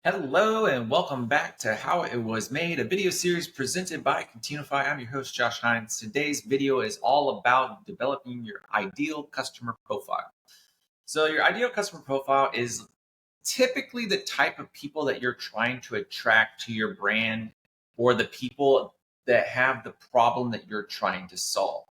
Hello and welcome back to How It Was Made, a video series presented by Continuify. I'm your host, Josh Hines. Today's video is all about developing your ideal customer profile. So, your ideal customer profile is typically the type of people that you're trying to attract to your brand or the people that have the problem that you're trying to solve.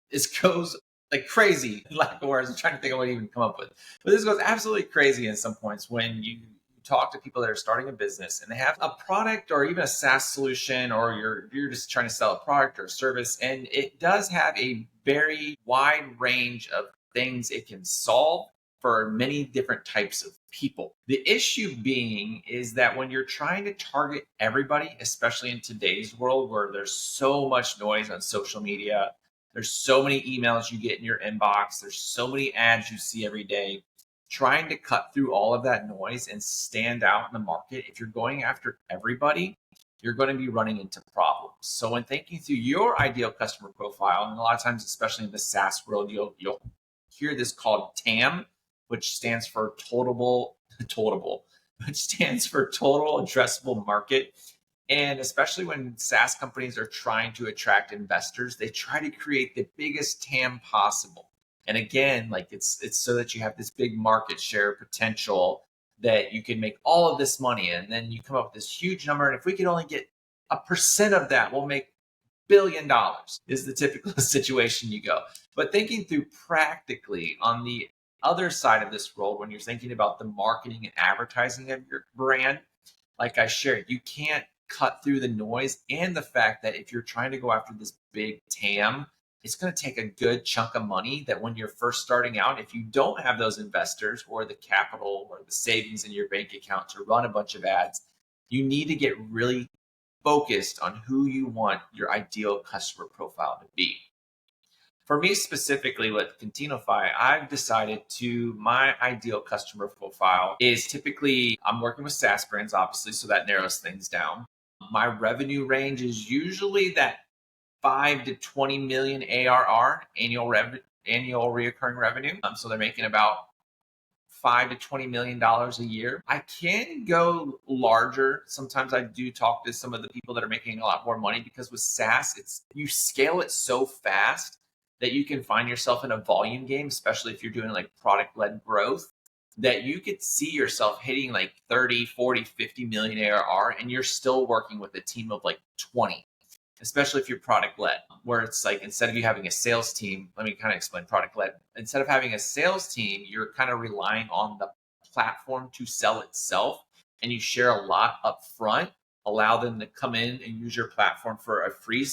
This goes like crazy, lack of words. I'm trying to think of what to even come up with. But this goes absolutely crazy in some points when you talk to people that are starting a business and they have a product or even a SaaS solution, or you're just trying to sell a product or a service, and it does have a very wide range of things it can solve for many different types of people. The issue being is that when you're trying to target everybody, especially in today's world where there's so much noise on social media, there's so many emails you get in your inbox. There's so many ads you see every day. Trying to cut through all of that noise and stand out in the market, if you're going after everybody, you're going to be running into problems. So when thinking through your ideal customer profile, and a lot of times, especially in the SaaS world, you'll hear this called TAM, which stands for total, which stands for total addressable market. And especially when SaaS companies are trying to attract investors, they try to create the biggest TAM possible. And again, like it's so that you have this big market share potential that you can make all of this money. And then you come up with this huge number. And if we could only get a percent of that, we'll make $1 billion is the typical situation you go. But thinking through practically on the other side of this world, when you're thinking about the marketing and advertising of your brand, like I shared, you can't cut through the noise and the fact that if you're trying to go after this big TAM, it's going to take a good chunk of money that when you're first starting out, if you don't have those investors or the capital or the savings in your bank account to run a bunch of ads, you need to get really focused on who you want your ideal customer profile to be. For me specifically with Continuify, I've decided to my ideal customer profile is typically I'm working with SaaS brands, obviously, so that narrows things down. My revenue range is usually that 5 to 20 million ARR, annual recurring revenue. So they're making about 5 to 20 million dollars a year. I can go larger. Sometimes I do talk to some of the people that are making a lot more money, because with SaaS, it's you scale it so fast that you can find yourself in a volume game, especially if you're doing like product-led growth, that you could see yourself hitting like 30, 40, 50 million ARR, and you're still working with a team of like 20, especially if you're product led, where it's like instead of you having a sales team, let me kind of explain product led. Instead of having a sales team, you're kind of relying on the platform to sell itself, and you share a lot up front, allow them to come in and use your platform for a free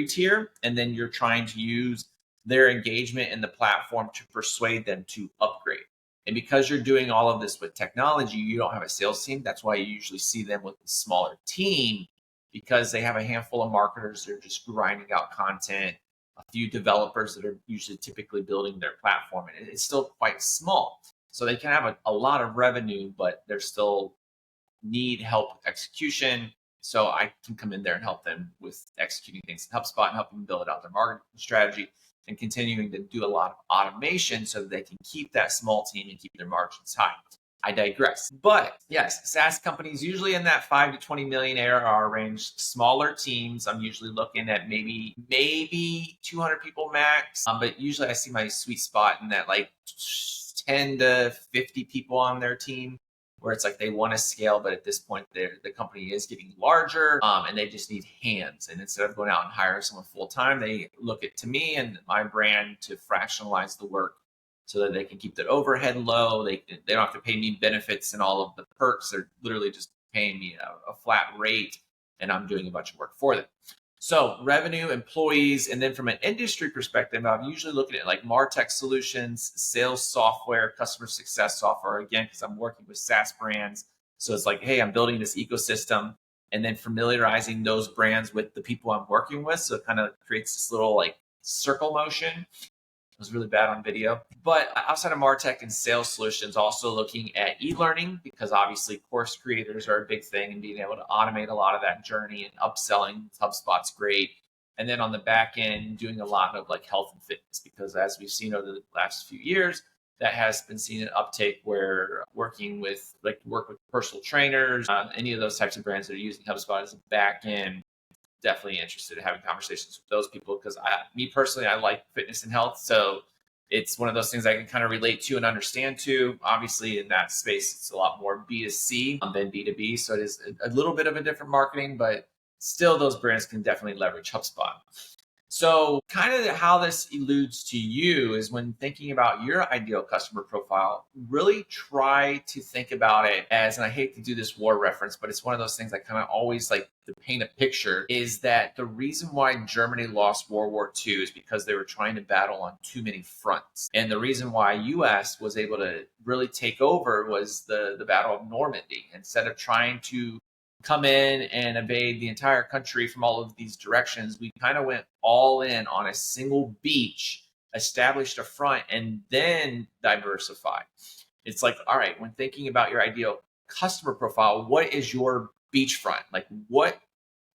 tier, and then you're trying to use their engagement in the platform to persuade them to upgrade. And because you're doing all of this with technology, you don't have a sales team. That's why you usually see them with a smaller team, because they have a handful of marketers that are just grinding out content, a few developers that are usually typically building their platform, and it's still quite small. So they can have a lot of revenue, but they're still need help with execution. So I can come in there and help them with executing things in HubSpot and help them build out their marketing strategy and continuing to do a lot of automation so that they can keep that small team and keep their margins high. I digress. But yes, SaaS companies usually in that 5 to 20 million ARR range, smaller teams. I'm usually looking at maybe 200 people max. But usually I see my sweet spot in that like 10 to 50 people on their team, where it's like they want to scale, but at this point, the company is getting larger, and they just need hands. And instead of going out and hiring someone full time, they look at to me and my brand to fractionalize the work so that they can keep their overhead low. They don't have to pay me benefits and all of the perks. They're literally just paying me a flat rate, and I'm doing a bunch of work for them. So revenue, employees, and then from an industry perspective, I'm usually looking at like MarTech solutions, sales software, customer success software, again, because I'm working with SaaS brands. So it's like, hey, I'm building this ecosystem and then familiarizing those brands with the people I'm working with. So it kind of creates this little like circle motion. It was really bad on video. But outside of MarTech and sales solutions, also looking at e-learning, because obviously course creators are a big thing, and being able to automate a lot of that journey and upselling HubSpot's great. And then on the back end, doing a lot of like health and fitness, because as we've seen over the last few years, that has been seeing an uptake where work with personal trainers, any of those types of brands that are using HubSpot as a back end. Definitely interested in having conversations with those people because me personally, I like fitness and health. So it's one of those things I can kind of relate to and understand to. Obviously, in that space, it's a lot more B2C than B2B. So it is a little bit of a different marketing, but still those brands can definitely leverage HubSpot. So kind of how this alludes to you is when thinking about your ideal customer profile, really try to think about it as, and I hate to do this war reference, but it's one of those things I kind of always like to paint a picture, is that the reason why Germany lost World War II is because they were trying to battle on too many fronts. And the reason why US was able to really take over was the Battle of Normandy. Instead of trying to come in and invade the entire country from all of these directions, we kind of went all in on a single beach, established a front, and then diversified. It's like, all right, when thinking about your ideal customer profile, what is your beachfront? Like, what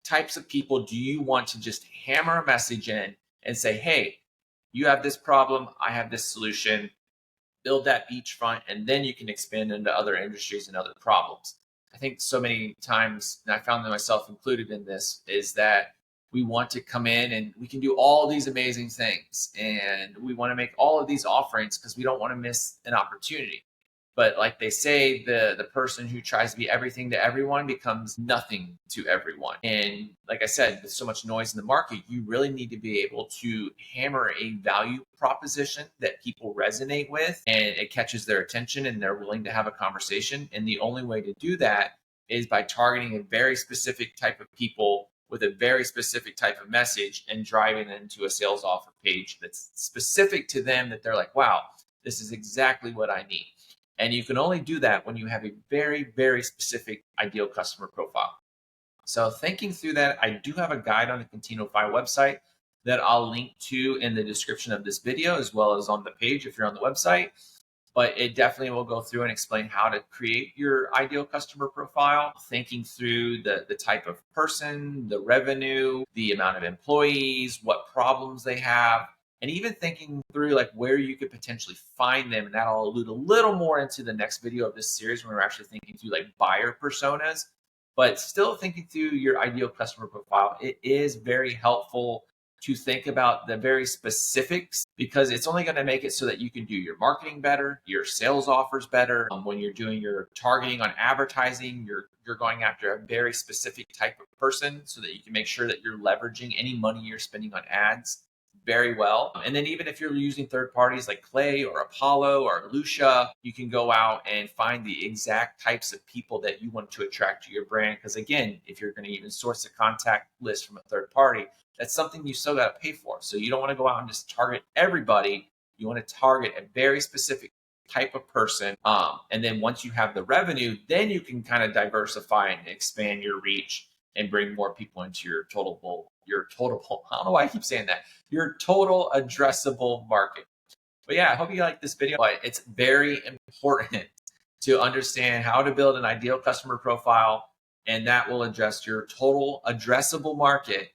types of people do you want to just hammer a message in and say, hey, you have this problem, I have this solution, build that beachfront, and then you can expand into other industries and other problems. I think so many times, and I found myself included in this, is that we want to come in and we can do all these amazing things and we want to make all of these offerings because we don't want to miss an opportunity. But like they say, the person who tries to be everything to everyone becomes nothing to everyone. And like I said, with so much noise in the market, you really need to be able to hammer a value proposition that people resonate with and it catches their attention and they're willing to have a conversation. And the only way to do that is by targeting a very specific type of people with a very specific type of message and driving them to a sales offer page that's specific to them, that they're like, wow, this is exactly what I need. And you can only do that when you have a very, very specific ideal customer profile. So thinking through that, I do have a guide on the Continify website that I'll link to in the description of this video, as well as on the page if you're on the website. But it definitely will go through and explain how to create your ideal customer profile, thinking through the type of person, the revenue, the amount of employees, what problems they have, and even thinking through like where you could potentially find them. And that'll allude a little more into the next video of this series when we're actually thinking through like buyer personas, but still thinking through your ideal customer profile. It is very helpful to think about the very specifics because it's only going to make it so that you can do your marketing better, your sales offers better. When you're doing your targeting on advertising, you're going after a very specific type of person so that you can make sure that you're leveraging any money you're spending on ads very well. And then even if you're using third parties like Clay or Apollo or Lucia, you can go out and find the exact types of people that you want to attract to your brand. Because again, if you're going to even source a contact list from a third party, that's something you still got to pay for. So you don't want to go out and just target everybody. You want to target a very specific type of person. And then once you have the revenue, then you can kind of diversify and expand your reach and bring more people into your total, I don't know why I keep saying that, your total addressable market. But yeah, I hope you like this video. But it's very important to understand how to build an ideal customer profile, and that will address your total addressable market.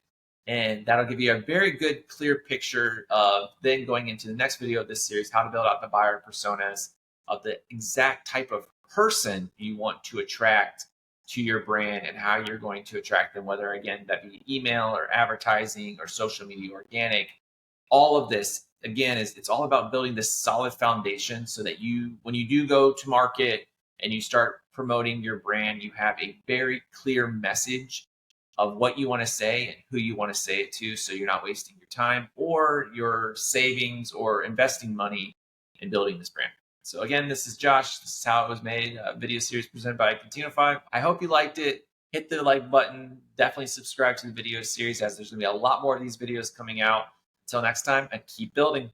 And that'll give you a very good, clear picture of then going into the next video of this series, how to build out the buyer personas of the exact type of person you want to attract to your brand and how you're going to attract them, whether again, that be email or advertising or social media, organic. All of this, again, it's all about building this solid foundation so that when you do go to market and you start promoting your brand, you have a very clear message of what you want to say and who you want to say it to, so you're not wasting your time or your savings or investing money in building this brand. So again, this is Josh. This is how it was made, a video series presented by Continify. I hope you liked it. Hit the like button. Definitely subscribe to the video series, as there's going to be a lot more of these videos coming out. Until next time, and keep building.